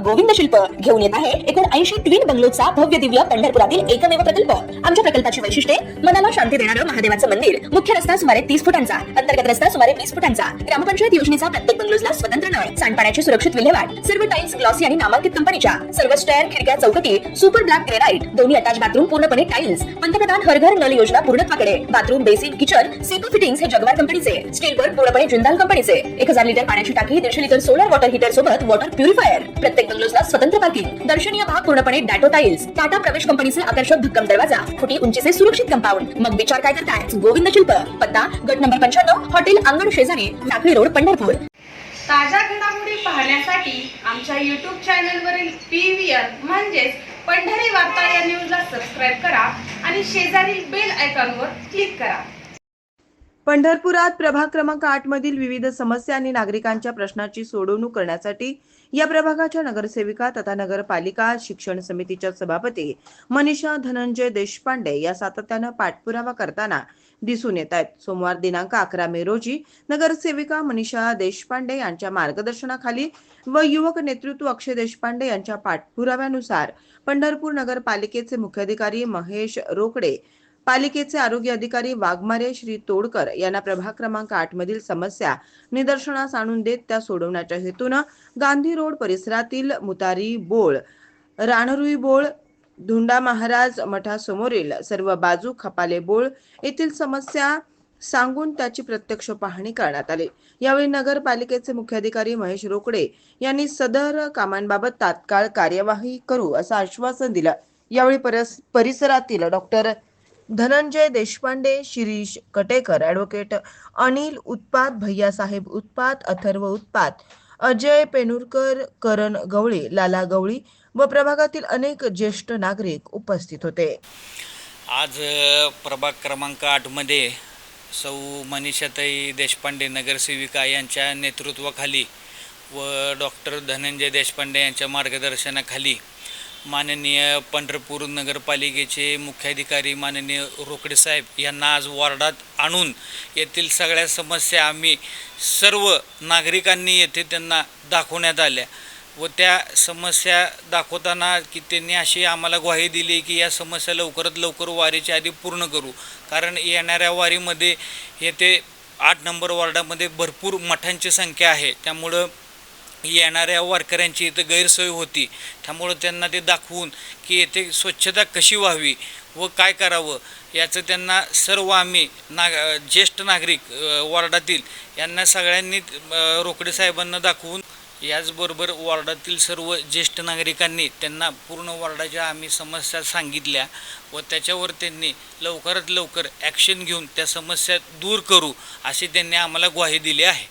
गोविंद शिल्प घेऊन येत आहे एकूण 80 ट्विन बंगलोचा भव्य दिव्य पंढरपुरातील एकमेव प्रकल्प। आमच्या प्रकल्पाची वैशिष्ट्ये मनाला शांती देणारं महादेवाचं मंदिर, मुख्य रस्ता सुमारे 30 फुटांचा, अंतर्गत रस्ता सुमारे 20 फुटांचा, ग्रामपंचायत योजनेचा प्रत्येक बंगलोजला स्वतंत्र नळ, सांडपाण्याची सुरक्षित विल्हेवाट, सर्व टाइल्स ग्लॉसी आणि नामांकित कंपनीच्या, सर्व स्टेअर, खिडक्या, चौकटी सुपर ब्लॅक ग्रेनाइट, दोन्ही अटॅच बाथरूम पूर्णपणे टाइल्स, पंतप्रधान हर घर नल योजना पूर्णत्वाकडे, bathroom, basin, kitchen, CP fittings हे जगवार कंपनीचे, स्टील वर्क पूर्णपणे जिंदाल कंपनीचे, 1000 लिटर पाण्याची टाकी, 150 लिटर सोलर वॉटर हीटर सोबत वॉटर प्युरिफायर, प्रत्येक बंगलोजला स्वतंत्र पार्किंग, दर्शनीय भाग पूर्णपणे डॅटो टाइल्स, टाटा प्रवेश कंपनीचे आकर्षक भक्कम दरवाजा, फुटी उंचीचे सुरक्षित कंपाऊंड। मग विचार काय करताय? गोविंद शिल्प, पत्ता गट नंबर 95, हॉटेल अंगण शेजारी, टाकळी रोड, पंढरपूर। ताज्या घडामोडी पाहण्यासाठी आमच्या YouTube चॅनलवरील PVR म्हणजेच पंढरी वार्ता या न्यूजला सबस्क्राइब करा आणि शेजारील बेल आयकॉनवर क्लिक करा। पंढरपुरात प्रभाग क्रमांक 8 मधील विविध समस्या आणि नागरिकांच्या प्रश्नांची सोडवणूक करण्यासाठी या प्रभागाच्या नगरसेविका तथा नगरपालिका शिक्षण समितीच्या सभापती मनीषा धनंजय देशपांडे या सातत्यानं पाठपुरावा करताना दिसून येत आहेत। सोमवार दिनांक 11 मे रोजी नगरसेविका मनीषा देशपांडे यांच्या मार्गदर्शनाखाली व युवक नेतृत्व अक्षय देशपांडे यांच्या पाठपुराव्यानुसार पंढरपूर नगरपालिकेचे मुख्याधिकारी महेश रोकडे, पालिकेचे आरोग्य अधिकारी वाघमारे श्री तोडकर यांना प्रभाग क्रमांक 8 मधील समस्या निदर्शनास आणून देत त्या सोडवण्याच्या हेतूनं गांधी रोड परिसरातील मुतारी बोळ, राणरुई बोळ, धुंडा महाराज मठासमोरील सर्व बाजू खपाले बोळ येथील समस्या सांगून त्याची प्रत्यक्ष पाहणी करण्यात आली। यावेळी नगरपालिकेचे मुख्याधिकारी महेश रोकडे यांनी सदर कामांबाबत तात्काळ कार्यवाही करू असं आश्वासन दिलं। यावेळी परिसरातील डॉक्टर धनंजय देशपांडे, शिरीष कटेकर, ॲडव्होकेट अनिल उत्पात, भैयासाहेब उत्पात, अथर्व उत्पात, अजय पेनुरकर, करण गवळी, लाला गवळी व प्रभागातील अनेक ज्येष्ठ नागरिक उपस्थित होते। आज प्रभाग क्रमांक 8 मध्ये सौ मनीषाताई देशपांडे नगरसेविका यांच्या नेतृत्वाखाली व डॉक्टर धनंजय देशपांडे यांच्या मार्गदर्शनाखाली माननीय पंढरपूर नगरपालिकेचे मुख्याधिकारी माननीय रोकडे साहेब यांना आज वॉर्डात आणून येथील सगळ्या समस्या आम्ही सर्व नागरिकांनी येथे त्यांना दाखवण्यात आल्या व त्या समस्या दाखवताना की त्यांनी अशी आम्हाला ग्वाही दिली की या समस्या लवकरात लवकर वारीच्या आधी पूर्ण करू, कारण येणाऱ्या वारीमध्ये येथे 8 नंबर वॉर्डामध्ये भरपूर मठांची संख्या आहे, त्यामुळं येणाऱ्या वारकऱ्यांची इथं गैरसोय होती। त्यामुळं त्यांना ते दाखवून की येथे स्वच्छता कशी व्हावी व काय करावं याचं त्यांना सर्व आम्ही ज्येष्ठ नागरिक वॉर्डातील यांना सगळ्यांनी रोकडे साहेबांना दाखवून, याचबरोबर वॉर्डातील सर्व ज्येष्ठ नागरिकांनी त्यांना पूर्ण वॉर्डाच्या आम्ही समस्या सांगितल्या व त्याच्यावर त्यांनी लवकरात लवकर ॲक्शन घेऊन त्या समस्या दूर करू अशी त्यांनी आम्हाला ग्वाही दिली आहे।